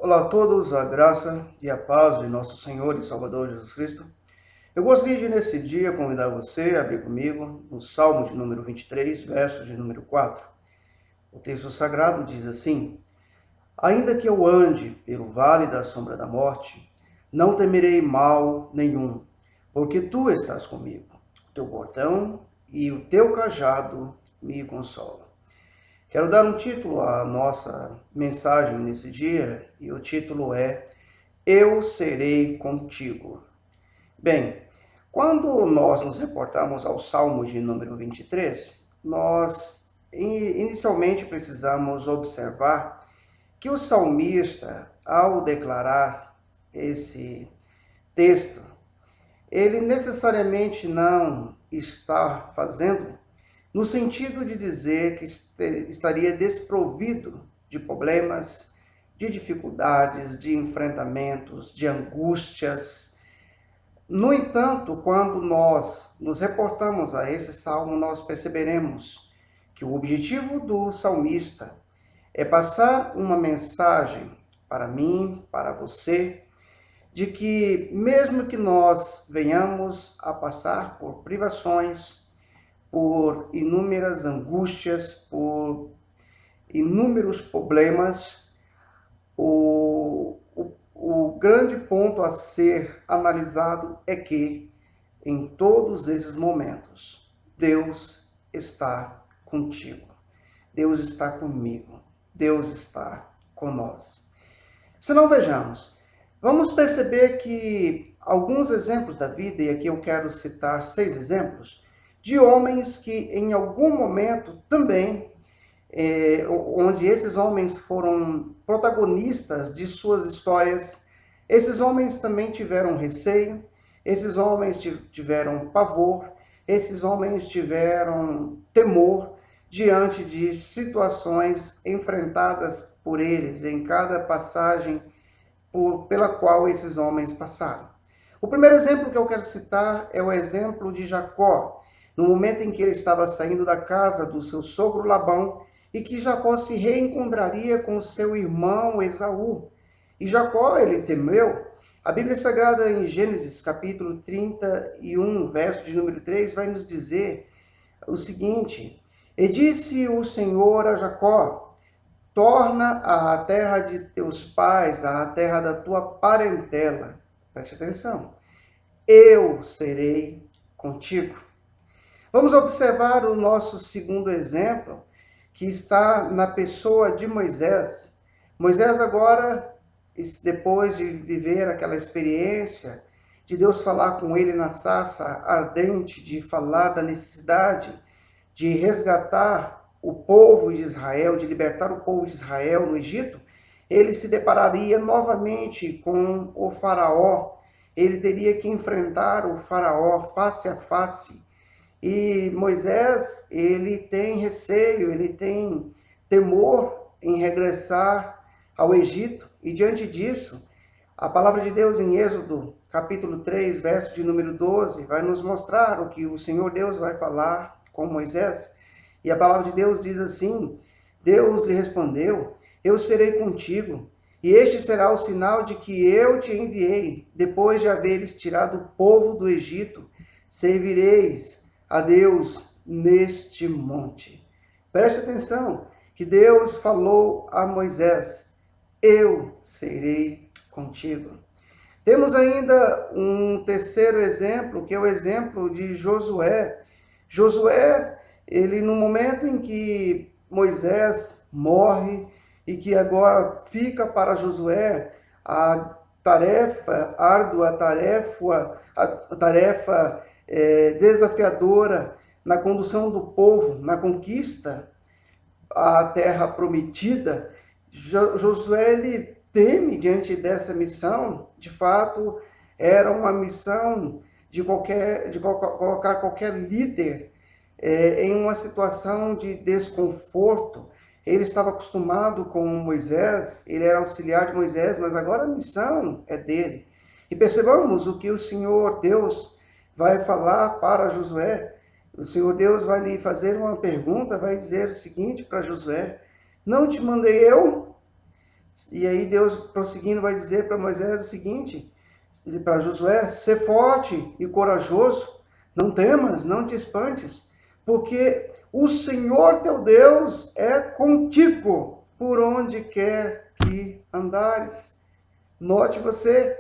Olá a todos, a graça e a paz de nosso Senhor e Salvador Jesus Cristo. Eu gostaria de, nesse dia, convidar você a abrir comigo no Salmo de número 23, verso de número 4. O texto sagrado diz assim: Ainda que eu ande pelo vale da sombra da morte, não temerei mal nenhum, porque tu estás comigo. O teu bordão e o teu cajado me consolam. Quero dar um título à nossa mensagem nesse dia, e o título é Eu serei contigo. Bem, quando nós nos reportamos ao Salmo de número 23, nós inicialmente precisamos observar que o salmista, ao declarar esse texto, ele necessariamente não está fazendo no sentido de dizer que estaria desprovido de problemas, de dificuldades, de enfrentamentos, de angústias. No entanto, quando nós nos reportamos a esse salmo, nós perceberemos que o objetivo do salmista é passar uma mensagem para mim, para você, de que mesmo que nós venhamos a passar por privações, por inúmeras angústias, por inúmeros problemas, o grande ponto a ser analisado é que, em todos esses momentos, Deus está contigo. Deus está comigo. Deus está conosco. Se não vejamos, vamos perceber que alguns exemplos da vida, e aqui eu quero citar 6 exemplos, de homens que em algum momento também, onde esses homens foram protagonistas de suas histórias, esses homens também tiveram receio, esses homens tiveram pavor, esses homens tiveram temor diante de situações enfrentadas por eles em cada passagem pela qual esses homens passaram. O primeiro exemplo que eu quero citar é o exemplo de Jacó, no momento em que ele estava saindo da casa do seu sogro Labão e que Jacó se reencontraria com seu irmão Esaú. E Jacó, ele temeu. A Bíblia Sagrada em Gênesis, capítulo 31, verso de número 3, vai nos dizer o seguinte: E disse o Senhor a Jacó, torna a terra de teus pais, a terra da tua parentela. Preste atenção. Eu serei contigo. Vamos observar o nosso segundo exemplo, que está na pessoa de Moisés. Moisés agora, depois de viver aquela experiência, de Deus falar com ele na sarça ardente, de falar da necessidade de resgatar o povo de Israel, de libertar o povo de Israel no Egito, ele se depararia novamente com o faraó. Ele teria que enfrentar o faraó face a face. E Moisés, ele tem receio, ele tem temor em regressar ao Egito. E diante disso, a palavra de Deus em Êxodo, capítulo 3, verso de número 12, vai nos mostrar o que o Senhor Deus vai falar com Moisés. E a palavra de Deus diz assim: Deus lhe respondeu, eu serei contigo, e este será o sinal de que eu te enviei, depois de haveres tirado o povo do Egito, servireis a Deus neste monte. Preste atenção, que Deus falou a Moisés, eu serei contigo. Temos ainda um terceiro exemplo, que é o exemplo de Josué. Josué, ele no momento em que Moisés morre, e que agora fica para Josué a tarefa árdua, a tarefa desafiadora na condução do povo, na conquista à terra prometida. Josué, ele teme diante dessa missão. De fato, era uma missão de colocar qualquer líder em uma situação de desconforto. Ele estava acostumado com Moisés, ele era auxiliar de Moisés, mas agora a missão é dele. E percebamos o que o Senhor Deus vai falar para Josué. O Senhor Deus vai lhe fazer uma pergunta, vai dizer o seguinte para Josué: não te mandei eu? E aí Deus, prosseguindo, vai dizer para Moisés o seguinte, para Josué: ser forte e corajoso, não temas, não te espantes, porque o Senhor teu Deus é contigo por onde quer que andares. Note você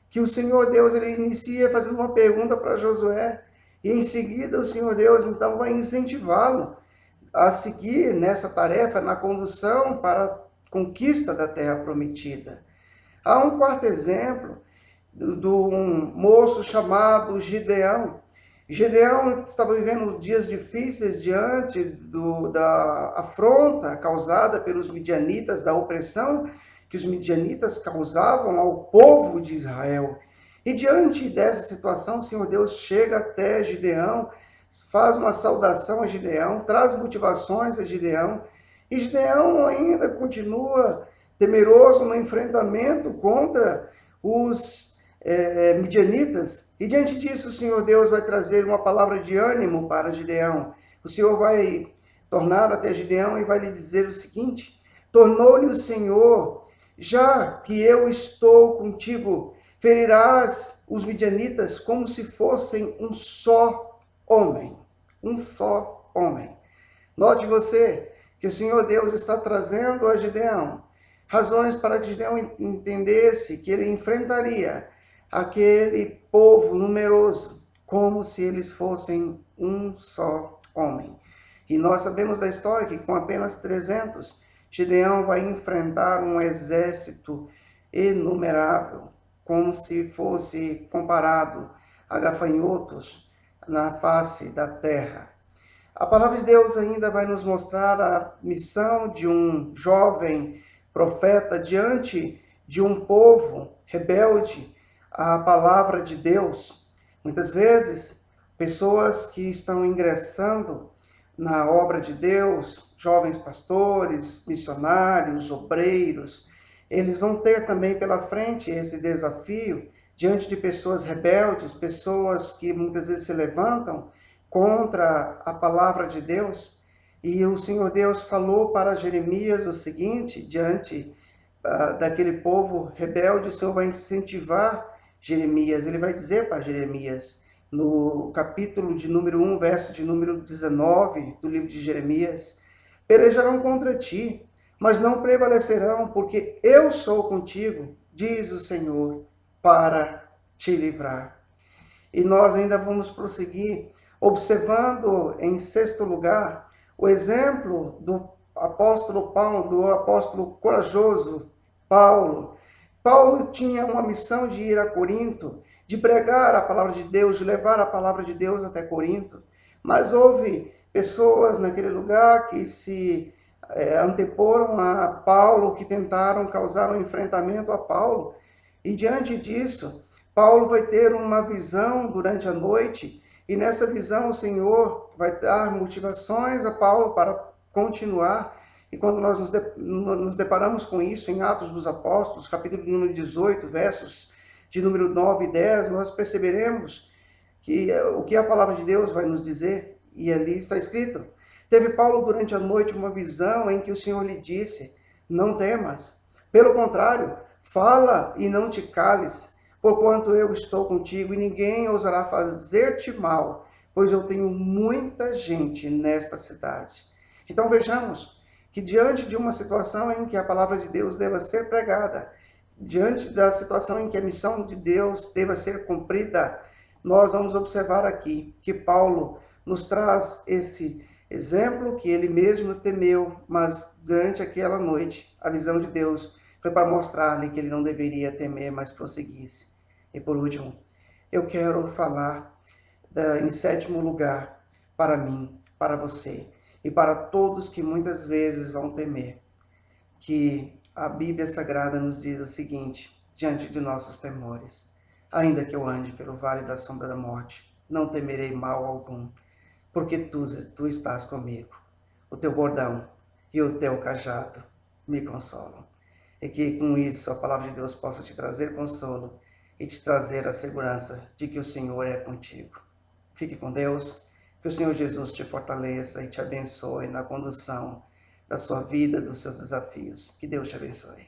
que o Senhor Deus, ele inicia fazendo uma pergunta para Josué, e em seguida o Senhor Deus então vai incentivá-lo a seguir nessa tarefa, na condução para a conquista da terra prometida. Há um quarto exemplo de um moço chamado Gideão. Gideão estava vivendo dias difíceis diante da afronta causada pelos midianitas, da opressão que os midianitas causavam ao povo de Israel. E diante dessa situação, o Senhor Deus chega até Gideão, faz uma saudação a Gideão, traz motivações a Gideão, e Gideão ainda continua temeroso no enfrentamento contra os midianitas. E diante disso, o Senhor Deus vai trazer uma palavra de ânimo para Gideão. O Senhor vai tornar até Gideão e vai lhe dizer o seguinte: tornou-lhe o Senhor, já que eu estou contigo, ferirás os midianitas como se fossem um só homem. Um só homem. Note você que o Senhor Deus está trazendo a Gideão razões para que Gideão entendesse que ele enfrentaria aquele povo numeroso como se eles fossem um só homem. E nós sabemos da história que com apenas 300, Gideão vai enfrentar um exército inumerável, como se fosse comparado a gafanhotos na face da terra. A palavra de Deus ainda vai nos mostrar a missão de um jovem profeta diante de um povo rebelde à palavra de Deus. Muitas vezes, pessoas que estão ingressando na obra de Deus, jovens pastores, missionários, obreiros, eles vão ter também pela frente esse desafio diante de pessoas rebeldes, pessoas que muitas vezes se levantam contra a palavra de Deus. E o Senhor Deus falou para Jeremias o seguinte, diante daquele povo rebelde, o Senhor vai incentivar Jeremias. Ele vai dizer para Jeremias, no capítulo de número 1, verso de número 19 do livro de Jeremias: pelejarão contra ti, mas não prevalecerão, porque eu sou contigo, diz o Senhor, para te livrar. E nós ainda vamos prosseguir, observando, em sexto lugar, o exemplo do apóstolo Paulo, do apóstolo corajoso Paulo. Paulo tinha uma missão de ir a Corinto, de pregar a palavra de Deus, de levar a palavra de Deus até Corinto. Mas houve pessoas naquele lugar que se anteporam a Paulo, que tentaram causar um enfrentamento a Paulo. E diante disso, Paulo vai ter uma visão durante a noite, e nessa visão o Senhor vai dar motivações a Paulo para continuar. E quando nós nos deparamos com isso em Atos dos Apóstolos, capítulo número 18, versos de número 9 e 10, nós perceberemos que o que a palavra de Deus vai nos dizer. E ali está escrito: teve Paulo durante a noite uma visão em que o Senhor lhe disse: não temas, pelo contrário, fala e não te cales, porquanto eu estou contigo e ninguém ousará fazer-te mal, pois eu tenho muita gente nesta cidade. Então vejamos que diante de uma situação em que a palavra de Deus deva ser pregada, diante da situação em que a missão de Deus deva ser cumprida, nós vamos observar aqui que Paulo nos traz esse exemplo que ele mesmo temeu, mas durante aquela noite, a visão de Deus foi para mostrar-lhe que ele não deveria temer, mas prosseguisse. E por último, eu quero falar em sétimo lugar, para mim, para você e para todos que muitas vezes vão temer, que a Bíblia Sagrada nos diz o seguinte, diante de nossos temores: ainda que eu ande pelo vale da sombra da morte, não temerei mal algum, porque tu estás comigo. O teu bordão e o teu cajado me consolam. E que com isso a palavra de Deus possa te trazer consolo e te trazer a segurança de que o Senhor é contigo. Fique com Deus, que o Senhor Jesus te fortaleça e te abençoe na condução da sua vida, dos seus desafios. Que Deus te abençoe.